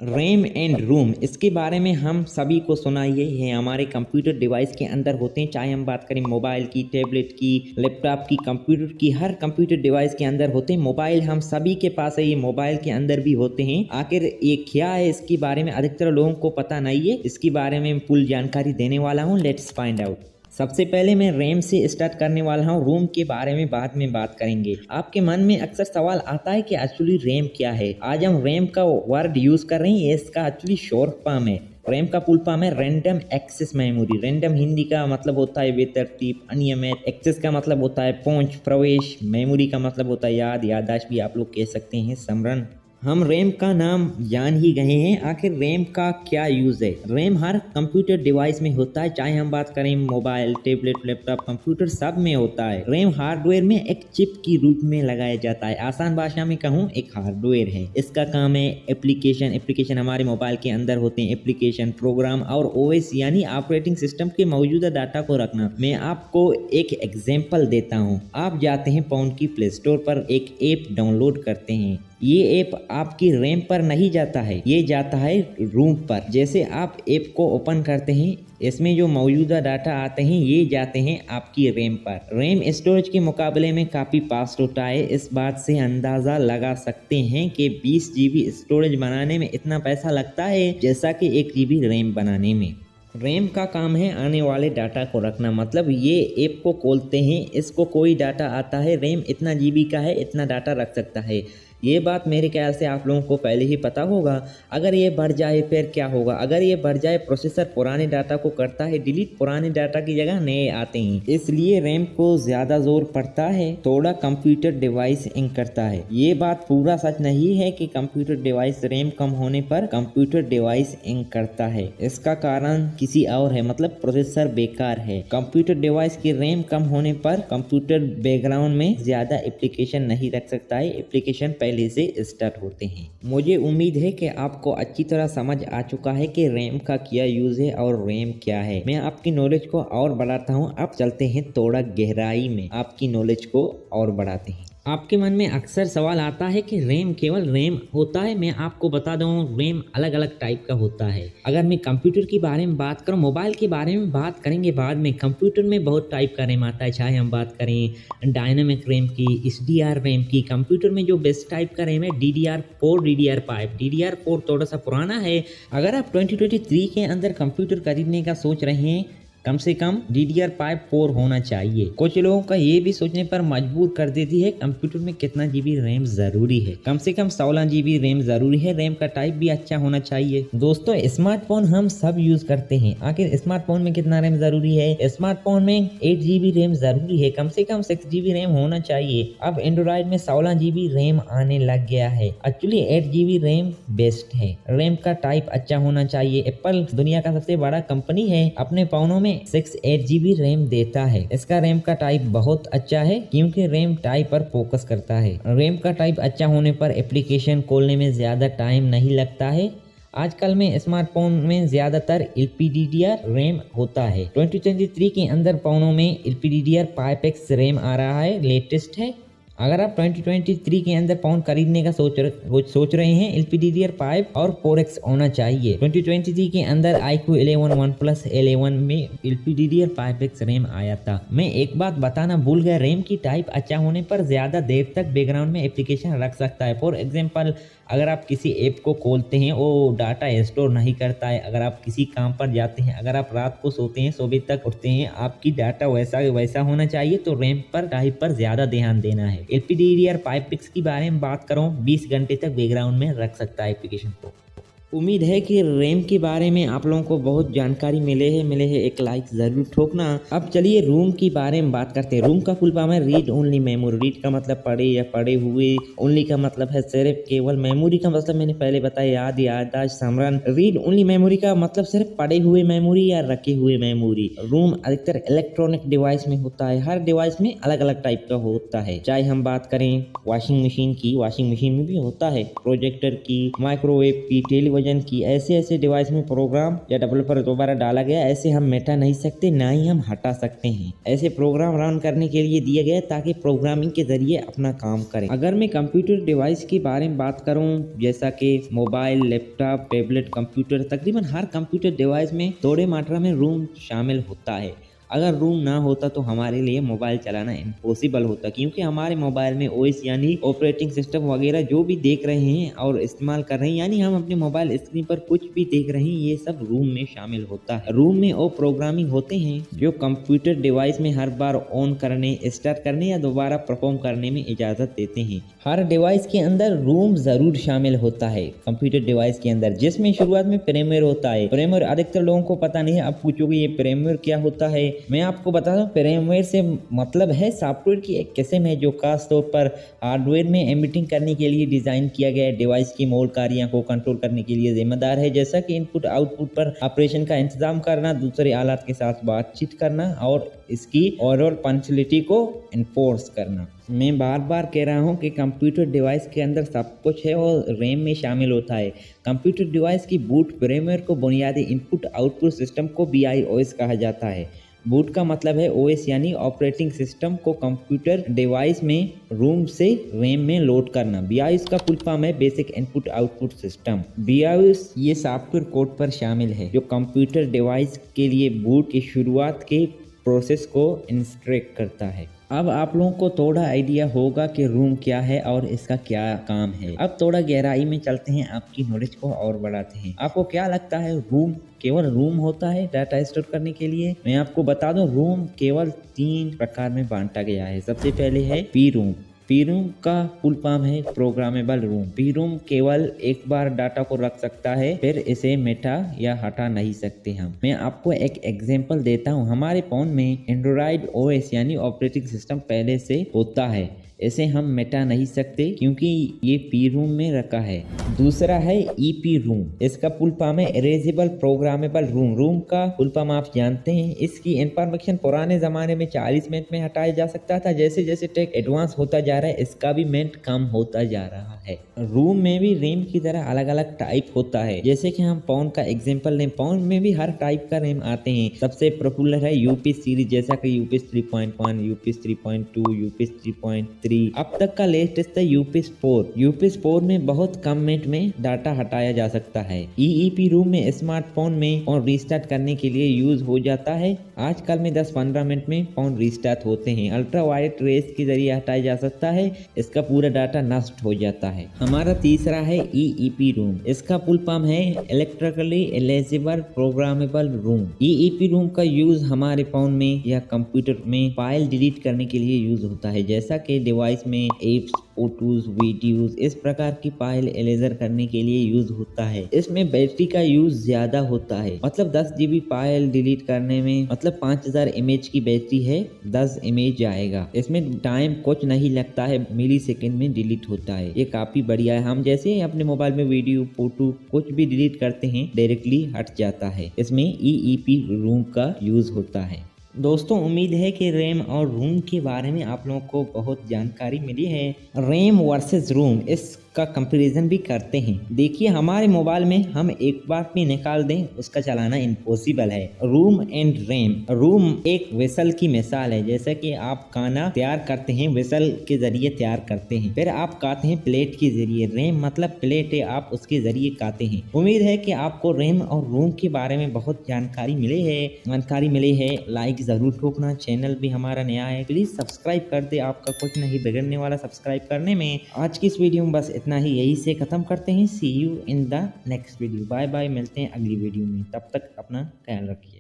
RAM and रोम, इसके बारे में हम सभी को सुना ही है। हमारे कंप्यूटर डिवाइस के अंदर होते हैं, चाहे हम बात करें मोबाइल की, टैबलेट की, लैपटॉप की, कंप्यूटर की, हर कंप्यूटर डिवाइस के अंदर होते हैं। मोबाइल हम सभी के पास है, ये मोबाइल के अंदर भी होते हैं। आखिर ये क्या है, इसके बारे में अधिकतर लोगों को पता नहीं है। इसके बारे में फुल जानकारी देने वाला हूँ, लेट्स फाइंड आउट। सबसे पहले मैं रैम से स्टार्ट करने वाला हूँ। रोम के बारे में बाद में बात करेंगे। आपके मन में अक्सर सवाल आता है कि एक्चुअली रैम क्या है। आज हम रैम का वर्ड यूज कर रहे हैं, इसका एक्चुअली शॉर्ट फॉर्म है। रैम का फुल फॉर्म है random access memory. Random Hindi का मतलब होता है बेतरतीब, अनियमित। एक्सेस का मतलब होता है पहुंच, प्रवेश। मेमोरी का मतलब होता है याद, याददाश्त भी आप लोग कह सकते हैं, स्मरण। हम रैम का नाम जान ही गए हैं, आखिर रैम का क्या यूज है। रैम हर कंप्यूटर डिवाइस में होता है, चाहे हम बात करें मोबाइल, टैबलेट, लैपटॉप, कंप्यूटर, सब में होता है। रैम हार्डवेयर में एक चिप की रूप में लगाया जाता है। आसान भाषा में कहूँ, एक हार्डवेयर है। इसका काम है एप्लीकेशन हमारे मोबाइल के अंदर होते हैं। एप्लीकेशन, प्रोग्राम और ओएस यानी ऑपरेटिंग सिस्टम के मौजूदा डाटा को रखना। मैं आपको एक एग्जाम्पल देता हूँ। आप जाते हैं फोन की प्ले स्टोर पर, एक ऐप डाउनलोड करते हैं। ये ऐप आपकी रैम पर नहीं जाता है, ये जाता है रूम पर। जैसे आप ऐप को ओपन करते हैं, इसमें जो मौजूदा डाटा आते हैं ये जाते हैं आपकी रैम पर। रैम स्टोरेज के मुकाबले में काफ़ी फास्ट होता है। इस बात से अंदाज़ा लगा सकते हैं कि 20 GB स्टोरेज बनाने में इतना पैसा लगता है जैसा कि 1 GB रैम बनाने में। रैम का काम है आने वाले डाटा को रखना, मतलब ये ऐप को खोलते हैं, इसको कोई डाटा आता है, रैम इतना GB का है, इतना डाटा रख सकता है। ये बात मेरे ख्याल से आप लोगों को पहले ही पता होगा। अगर ये बढ़ जाए फिर क्या होगा? अगर ये बढ़ जाए, प्रोसेसर पुराने डाटा को करता है डिलीट, पुराने डाटा की जगह नए आते हैं। इसलिए रैम को ज़्यादा जोर पड़ता है, थोड़ा कंप्यूटर डिवाइस इंक करता है। ये बात पूरा सच नहीं है कि कंप्यूटर डिवाइस रैम कम होने पर कंप्यूटर डिवाइस इंक करता है। इसका कारण किसी और है, मतलब प्रोसेसर बेकार है। कंप्यूटर डिवाइस की रैम कम होने पर कंप्यूटर बैकग्राउंड में ज़्यादा एप्लीकेशन नहीं रख सकता है, एप्लीकेशन पहले से स्टार्ट होते हैं। मुझे उम्मीद है कि आपको अच्छी तरह समझ आ चुका है कि रैम का क्या यूज है और रैम क्या है। मैं आपकी नॉलेज को और बढ़ाता हूँ। अब चलते हैं थोड़ा गहराई में, आपकी नॉलेज को और बढ़ाते हैं। आपके मन में अक्सर सवाल आता है कि रैम केवल रैम होता है। मैं आपको बता दूं, रैम अलग अलग टाइप का होता है। अगर मैं कंप्यूटर के बारे में बात करूं, मोबाइल के बारे में बात करेंगे बाद में, कंप्यूटर में बहुत टाइप का रैम आता है। चाहे हम बात करें डायनामिक रैम की, HDR रैम की। कंप्यूटर में जो बेस्ट टाइप का रैम है DDR4, DDR5। DDR4 थोड़ा सा पुराना है। अगर आप 2023 के अंदर कंप्यूटर खरीदने का सोच रहे हैं, कम से कम DDR5 होना चाहिए। कुछ लोगों का ये भी सोचने पर मजबूर कर देती है कंप्यूटर में कितना GB रैम जरूरी है। कम से कम 16 GB रैम जरूरी है। रैम का टाइप भी अच्छा होना चाहिए। दोस्तों, स्मार्टफोन हम सब यूज करते हैं, आखिर स्मार्टफोन में कितना रैम जरूरी है? स्मार्टफोन में 8 GB रैम जरूरी है, कम से कम 6 GB रैम होना चाहिए। अब एंड्रॉइड में 16 GB रैम आने लग गया है। एक्चुअली 8 GB रैम बेस्ट है। रैम का टाइप अच्छा होना चाहिए। एप्पल दुनिया का सबसे बड़ा कंपनी है, अपने फोनों में 8 GB रैम देता है। इसका रैम का टाइप बहुत अच्छा है, क्योंकि रैम टाइप पर फोकस करता है। रैम का टाइप अच्छा होने पर एप्लीकेशन खोलने में ज्यादा टाइम नहीं लगता है। आजकल में स्मार्टफोन में ज्यादातर LPDDR रैम होता है। 2023 के अंदर फोनों में LPDDR5X रैम आ रहा है, लेटेस्ट है। अगर आप 2023 के अंदर फोन खरीदने का सोच रहे हैं, LPDDR5 और 4X होना चाहिए। 2023 के अंदर iQOO 11 OnePlus 11 में LPDDR5X रैम आया था। मैं एक बात बताना भूल गया, रैम की टाइप अच्छा होने पर ज्यादा देर तक बैकग्राउंड में एप्लीकेशन रख सकता है। फॉर एग्जाम्पल, अगर आप किसी ऐप को खोलते हैं, वो डाटा स्टोर नहीं करता है। अगर आप किसी काम पर जाते हैं, अगर आप रात को सोते हैं, सुबह तक उठते हैं, आपकी डाटा वैसा होना चाहिए, तो रैम पर टाइप पर ज्यादा ध्यान देना है। LPDDR5X की बारे में बात करूं, 20 घंटे तक बैकग्राउंड में रख सकता है एप्लीकेशन को। उम्मीद है कि रैम के बारे में आप लोगों को बहुत जानकारी मिले है। एक लाइक जरूर ठोकना। अब चलिए रूम के बारे में बात करते हैं। रूम का फुल फॉर्म है रीड ओनली मेमोरी। रीड का मतलब पढ़े या पढ़े हुए, ओनली का मतलब है सिर्फ, केवल। मेमोरी का मतलब मैंने पहले बताया, याद, याददाश्त, स्मरण। रीड ओनली मेमोरी का मतलब सिर्फ पढ़े हुए मेमोरी या रखे हुए मेमोरी। रूम अधिकतर इलेक्ट्रॉनिक डिवाइस में होता है। हर डिवाइस में अलग अलग टाइप का होता है। चाहे हम बात करें वॉशिंग मशीन की, वॉशिंग मशीन में भी होता है। प्रोजेक्टर की, माइक्रोवेव की, टेलीविजन वर्जन की ऐसे डिवाइस में प्रोग्राम या डेवलपर दोबारा डाला गया, ऐसे हम मिटा नहीं सकते, ना ही हम हटा सकते हैं। ऐसे प्रोग्राम रन करने के लिए दिए गए ताकि प्रोग्रामिंग के जरिए अपना काम करें। अगर मैं कंप्यूटर डिवाइस के बारे में बात करूं, जैसा कि मोबाइल, लैपटॉप, टैबलेट, कंप्यूटर, तकरीबन हर कंप्यूटर डिवाइस में थोड़े मात्रा में रोम शामिल होता है। अगर रोम ना होता तो हमारे लिए मोबाइल चलाना इम्पॉसिबल होता, क्योंकि हमारे मोबाइल में ओएस यानी ऑपरेटिंग सिस्टम वगैरह जो भी देख रहे हैं और इस्तेमाल कर रहे हैं, यानी हम अपने मोबाइल स्क्रीन पर कुछ भी देख रहे हैं, ये सब रोम में शामिल होता है। रोम में वो प्रोग्रामिंग होते हैं जो कंप्यूटर डिवाइस में हर बार ऑन करने, स्टार्ट करने या दोबारा परफॉर्म करने में इजाजत देते हैं। हर डिवाइस के अंदर रोम जरूर शामिल होता है कंप्यूटर डिवाइस के अंदर, जिसमें शुरुआत में प्रीमियर होता है। प्रीमियर अधिकतर लोगों को पता नहीं है। अब पूछोगे ये प्रीमियर क्या होता है, मैं आपको बता दूं, प्रीमियर से मतलब है सॉफ्टवेयर की एक किस्म है जो खास तौर पर हार्डवेयर में एमिटिंग करने के लिए डिजाइन किया गया है। डिवाइस की मूल कार्यों को कंट्रोल करने के लिए जिम्मेदार है, जैसा कि इनपुट आउटपुट पर ऑपरेशन का इंतजाम करना, दूसरे आलात के साथ बातचीत करना और इसकी ओवरऑल फंक्शनलिटी को इन्फोर्स करना। मैं बार बार कह रहा हूँ कि कंप्यूटर डिवाइस के अंदर सब कुछ है और रैम में शामिल होता है। कंप्यूटर डिवाइस की बूट प्रीमियर को बुनियादी इनपुट आउटपुट सिस्टम को BIOS कहा जाता है। बूट का मतलब है OS यानी ऑपरेटिंग सिस्टम को कंप्यूटर डिवाइस में रोम से रैम में लोड करना। BIOS का फुल फॉर्म है basic input output system. BIOS ये सॉफ्टवेयर कोड पर शामिल है जो कंप्यूटर डिवाइस के लिए बूट की शुरुआत के प्रोसेस को इंस्ट्रक्ट करता है। अब आप लोगों को थोड़ा आइडिया होगा कि रोम क्या है और इसका क्या काम है। अब थोड़ा गहराई में चलते हैं, आपकी नॉलेज को और बढ़ाते हैं। आपको क्या लगता है रोम केवल रोम होता है डाटा स्टोर करने के लिए? मैं आपको बता दूं, रोम केवल 3 प्रकार में बांटा गया है। सबसे पहले है पी-रोम। पी-रोम का फुल फॉर्म है प्रोग्रामेबल रोम। पी-रोम केवल एक बार डाटा को रख सकता है, फिर इसे मिटा या हटा नहीं सकते हम। मैं आपको एक एग्जांपल देता हूँ। हमारे फोन में एंड्रॉइड OS यानी ऑपरेटिंग सिस्टम पहले से होता है, इसे हम मिटा नहीं सकते क्योंकि ये पी-रोम में रखा है। दूसरा है EEPROM। इसका फुल फॉर्म है इरेजेबल प्रोग्रामेबल रोम। रोम का फुल फॉर्म आप जानते हैं। इसकी इंफॉर्मेशन पुराने जमाने में 40 मिनट में हटाया जा सकता था, जैसे जैसे टेक एडवांस होता जा रहा है इसका भी मिनट कम होता जा रहा है। रोम में भी रैम की तरह अलग अलग टाइप होता है, जैसे कि हम फोन का एग्जाम्पल लें, फोन में भी हर टाइप का रैम आते हैं। सबसे पॉपुलर है UPS सीरीज, जैसा कि UPS 3.1, UPS 3.2, UPS 3.3। अब तक का लेटेस्ट है UPS 4। UPS 4 में बहुत कम मिनट में डाटा हटाया जा सकता है। EEPROM में स्मार्टफोन में फोन रीस्टार्ट करने के लिए यूज हो जाता है। आजकल में 10-15 मिनट में फोन रीस्टार्ट होते हैं। अल्ट्रावायलेट रेस के जरिए हटाया जा सकता है, इसका पूरा डाटा नष्ट हो जाता है। हमारा तीसरा है EEPROM। इसका फुल फॉर्म है इलेक्ट्रिकली इरेजेबल प्रोग्रामेबल रोम। EEPROM का यूज हमारे फोन में या कंप्यूटर में फाइल डिलीट करने के लिए यूज होता है, जैसा कि डिवाइस में एप्स, फोटोज, वीडियोस, इस प्रकार की फाइल इरेजर करने के लिए यूज होता है। इसमें बैटरी का यूज ज्यादा होता है, मतलब 10 GB फाइल डिलीट करने में मतलब 5000 mAh की बैटरी है, 10 इमेज आएगा। इसमें टाइम कुछ नहीं लगता है, मिली सेकेंड में डिलीट होता है। ये काफी बढ़िया है। हम जैसे अपने मोबाइल में वीडियो, फोटो कुछ भी डिलीट करते हैं, डायरेक्टली हट जाता है। इसमें EEPROM का यूज होता है। दोस्तों, उम्मीद है कि रैम और रोम के बारे में आप लोगों को बहुत जानकारी मिली है। रैम वर्सेस रोम इसका कंपैरिजन भी करते हैं। देखिए, हमारे मोबाइल में हम एक बार में निकाल दें, उसका चलाना इम्पॉसिबल है। Rome and RAM. रोम एक वेसल की मिसाल है, जैसे कि आप खाना तैयार करते हैं, वेसल के जरिए तैयार करते हैं, फिर आप खाते हैं प्लेट के जरिए। रैम मतलब प्लेट है, आप उसके जरिए खाते हैं। उम्मीद है कि आपको रैम और रोम के बारे में बहुत जानकारी मिली है। लाइक जरूर ठोकना। चैनल भी हमारा नया है, प्लीज सब्सक्राइब कर दे, आपका कुछ नहीं बिगड़ने वाला सब्सक्राइब करने में। आज की इस वीडियो में बस इतना ही, यही से खत्म करते हैं। See you in the next video. Bye bye, मिलते हैं अगली वीडियो में। तब तक अपना ख्याल रखिए।